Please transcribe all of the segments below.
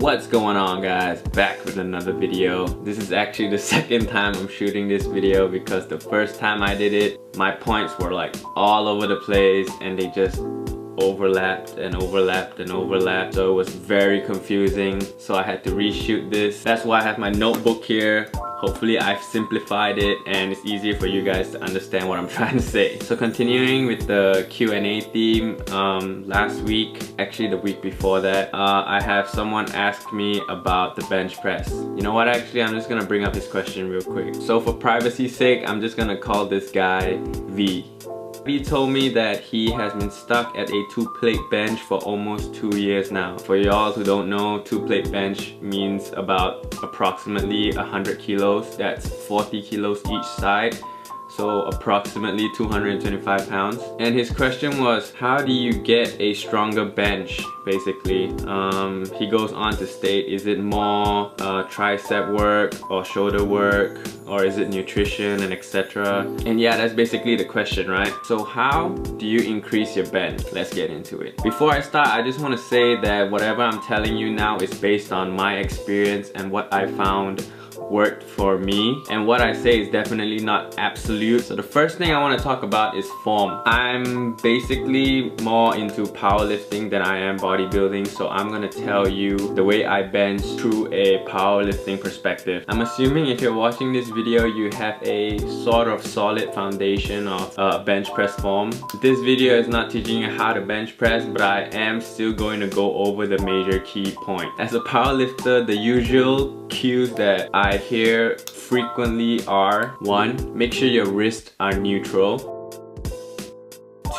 What's going on, guys? Back with another video. This is actually the second time I'm shooting this video because the first time I did it, my points were like all over the place and they just overlapped and overlapped and overlapped, so it was very confusing. So I had to reshoot this. That's why I have my notebook here. Hopefully I've simplified it and it's easier for you guys to understand what I'm trying to say. So continuing with the Q&A theme, last week, actually the week before that, I have someone ask me about the bench press. You know what, actually I'm just gonna bring up his question real quick. So for privacy's sake, I'm just gonna call this guy V. He told me that he has been stuck at a 2-plate bench for almost 2 years now. For y'all who don't know, 2-plate bench means about approximately 100 kilos. That's 40 kilos each side. So approximately 225 pounds. And his question was, how do you get a stronger bench, basically? He goes on to state, is it more tricep work or shoulder work, or is it nutrition and etc. And yeah, that's basically the question, right? So how do you increase your bench? Let's get into it. Before I start, I just want to say that whatever I'm telling you now is based on my experience and what I found worked for me, and what I say is definitely not absolute. So the first thing I want to talk about is form. I'm basically more into powerlifting than I am bodybuilding, so I'm gonna tell you the way I bench through a powerlifting perspective. I'm assuming if you're watching this video, you have a sort of solid foundation of bench press form. This video is not teaching you how to bench press, but I am still going to go over the major key points. As a powerlifter, the usual cues that I hear frequently are: 1. Make sure your wrists are neutral.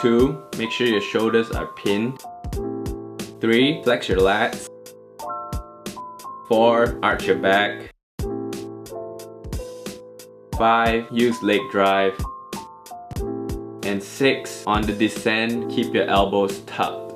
2. Make sure your shoulders are pinned. 3. Flex your lats. 4. Arch your back. 5. Use leg drive. And 6. On the descent, keep your elbows tucked.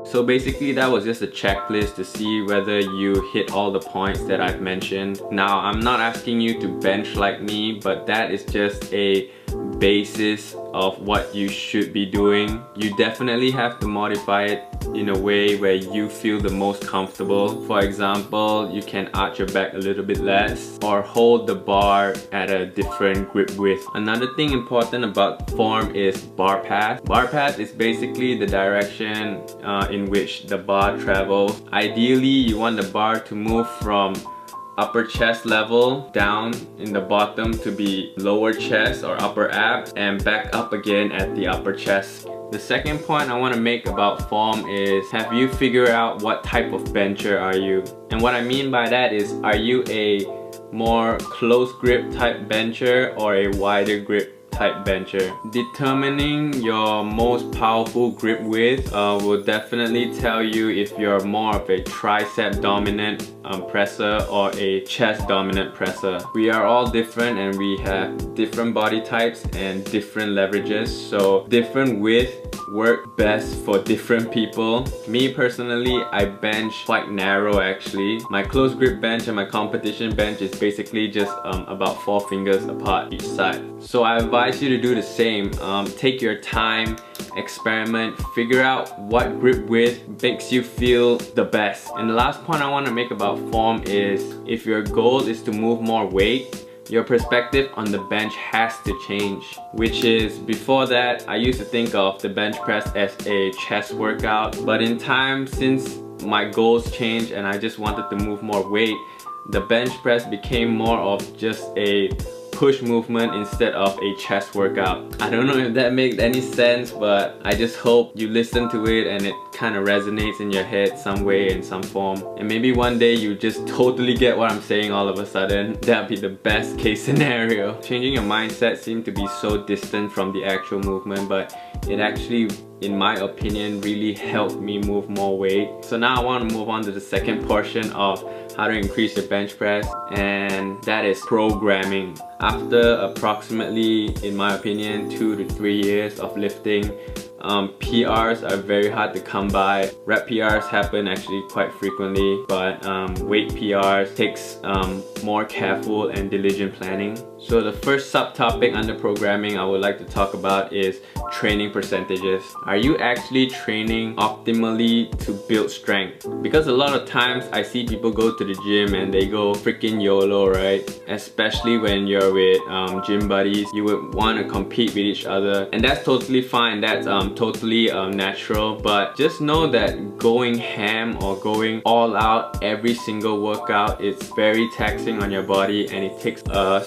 So basically that was just a checklist to see whether you hit all the points that I've mentioned. Now, I'm not asking you to bench like me, but that is just a basis of what you should be doing. You definitely have to modify it in a way where you feel the most comfortable. For example, you can arch your back a little bit less or hold the bar at a different grip width. Another thing important about form is bar path. Bar path is basically the direction in which the bar travels. Ideally, you want the bar to move from upper chest level down in the bottom to be lower chest or upper abs, and back up again at the upper chest. The second point I want to make about form is, have you figured out what type of bencher are you? And what I mean by that is, are you a more close grip type bencher or a wider grip type bencher? Determining your most powerful grip width will definitely tell you if you're more of a tricep dominant presser or a chest dominant presser. We are all different and we have different body types and different leverages, so different width work best for different people. Me personally, I bench quite narrow actually. My close grip bench and my competition bench is basically just about 4 fingers apart each side. So I advise you to do the same. Take your time, experiment, figure out what grip width makes you feel the best. And the last point I want to make about form is, if your goal is to move more weight, your perspective on the bench has to change. Which is, before that, I used to think of the bench press as a chest workout, but in time, since my goals changed and I just wanted to move more weight, the bench press became more of just a push movement instead of a chest workout. I don't know if that makes any sense, but I just hope you listen to it and it kind of resonates in your head some way, in some form. And maybe one day you just totally get what I'm saying all of a sudden. That'd be the best case scenario. Changing your mindset seemed to be so distant from the actual movement, but it actually, in my opinion, really helped me move more weight. So now I want to move on to the second portion of how to increase your bench press, and that is programming. After approximately, in my opinion, 2 to 3 years of lifting, PRs are very hard to come by. Rep PRs happen actually quite frequently, but weight PRs takes more careful and diligent planning. So the first subtopic under programming I would like to talk about is training percentages. Are you actually training optimally to build strength? Because a lot of times I see people go to the gym and they go freaking YOLO, right? Especially when you're with gym buddies, you would want to compete with each other, and that's totally fine. That's totally natural, but just know that going ham or going all out every single workout is very taxing on your body, and it takes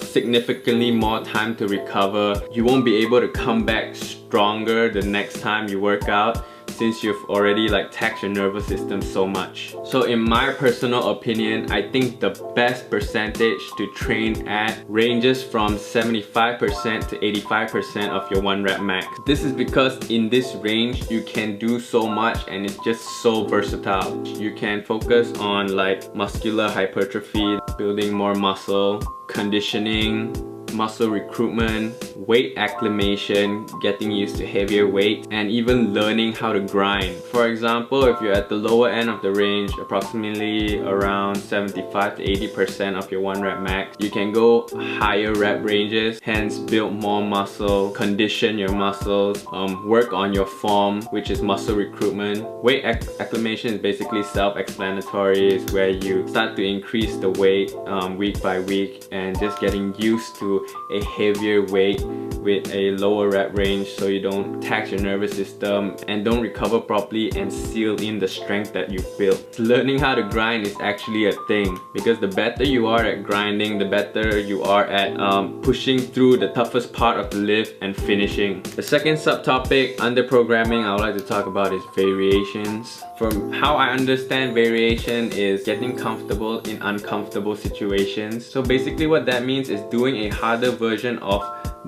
significantly more time to recover. You won't be able to come back stronger the next time you work out, since you've already taxed your nervous system so much. So in my personal opinion, I think the best percentage to train at ranges from 75% to 85% of your 1 rep max. This is because in this range you can do so much and it's just so versatile. You can focus on muscular hypertrophy, building more muscle, conditioning, muscle recruitment, weight acclimation, getting used to heavier weight, and even learning how to grind. For example, if you're at the lower end of the range, approximately around 75 to 80% of your 1 rep max, you can go higher rep ranges, hence build more muscle, condition your muscles, work on your form, which is muscle recruitment. Weight acclimation is basically self-explanatory. It's where you start to increase the weight week by week and just getting used to a heavier weight with a lower rep range, so you don't tax your nervous system and don't recover properly and seal in the strength that you've built. Learning how to grind is actually a thing, because the better you are at grinding, the better you are at pushing through the toughest part of the lift and finishing. The second subtopic under programming I would like to talk about is variations. From how I understand variation is getting comfortable in uncomfortable situations. So basically what that means is doing a harder version of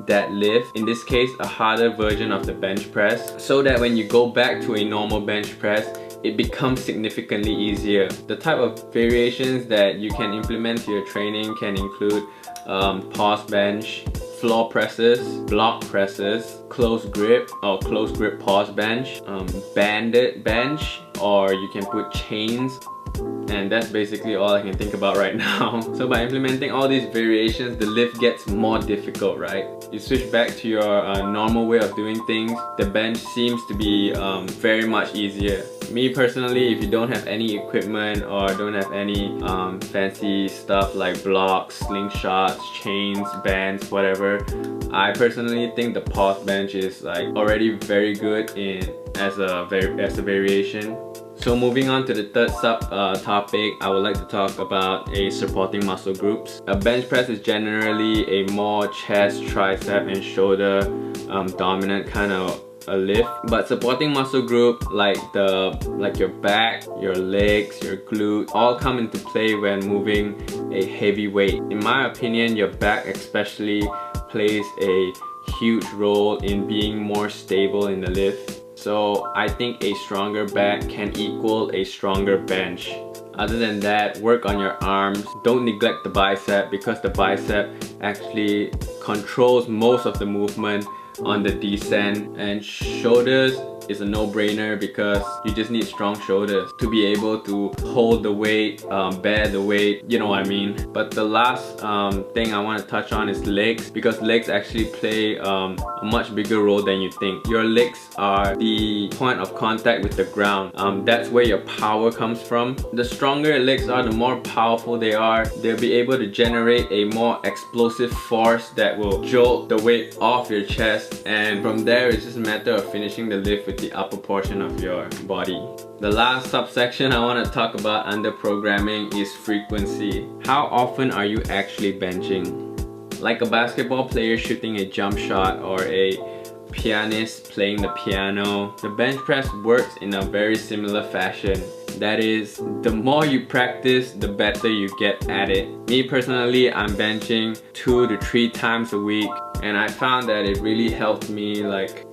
that lift, in this case a harder version of the bench press, so that when you go back to a normal bench press, it becomes significantly easier. The type of variations that you can implement to your training can include pause bench, floor presses, block presses, close grip or close grip pause bench, banded bench, or you can put chains. And that's basically all I can think about right now. So by implementing all these variations, the lift gets more difficult, right? You switch back to your normal way of doing things, the bench seems to be very much easier. Me personally, if you don't have any equipment or don't have any fancy stuff like blocks, slingshots, chains, bands, whatever, I personally think the pause bench is already very good as a variation. So moving on to the third topic, I would like to talk about supporting muscle groups. A bench press is generally a more chest, tricep and shoulder dominant kind of a lift, but supporting muscle group like your back, your legs, your glutes all come into play when moving a heavy weight. In my opinion, your back especially plays a huge role in being more stable in the lift. So I think a stronger back can equal a stronger bench. Other than that, work on your arms. Don't neglect the bicep, because the bicep actually controls most of the movement on the descent. And shoulders is a no-brainer, because you just need strong shoulders to be able to hold the weight, bear the weight, you know what I mean. But the last thing I want to touch on is legs, because legs actually play a much bigger role than you think. Your legs are the point of contact with the ground. That's where your power comes from. The stronger your legs are, the more powerful they are. They'll be able to generate a more explosive force that will jolt the weight off your chest, and from there it's just a matter of finishing the lift with the upper portion of your body. The last subsection I want to talk about under programming is frequency. How often are you actually benching? Like a basketball player shooting a jump shot or a pianist playing the piano, the bench press works in a very similar fashion. That is, the more you practice, the better you get at it. Me personally, I'm benching 2 to 3 times a week, and I found that it really helped me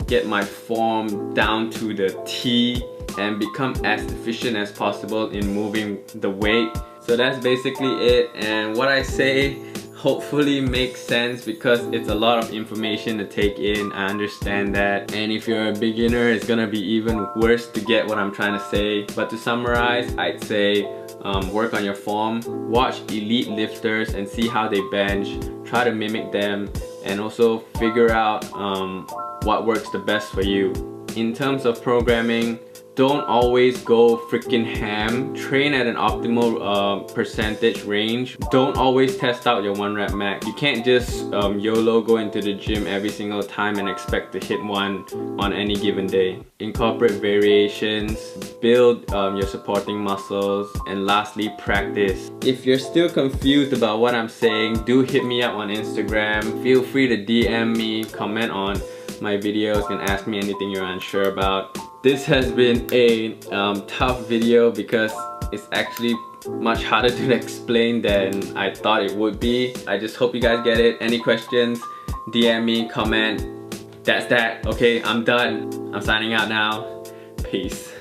get my form down to the T and become as efficient as possible in moving the weight. So that's basically it, and what I say hopefully makes sense because it's a lot of information to take in. I understand that, and if you're a beginner, it's gonna be even worse to get what I'm trying to say. But to summarize, I'd say work on your form, watch elite lifters and see how they bench, try to mimic them, and also figure out what works the best for you. In terms of programming, don't always go freaking ham. Train at an optimal percentage range. Don't always test out your 1 rep max. You can't just YOLO go into the gym every single time and expect to hit one on any given day. Incorporate variations, build your supporting muscles, and lastly, practice. If you're still confused about what I'm saying, do hit me up on Instagram. Feel free to DM me, comment on my videos, and ask me anything you're unsure about. This has been a tough video because it's actually much harder to explain than I thought it would be. I just hope you guys get it. Any questions, DM me, comment. That's that. Okay, I'm done. I'm signing out now. Peace.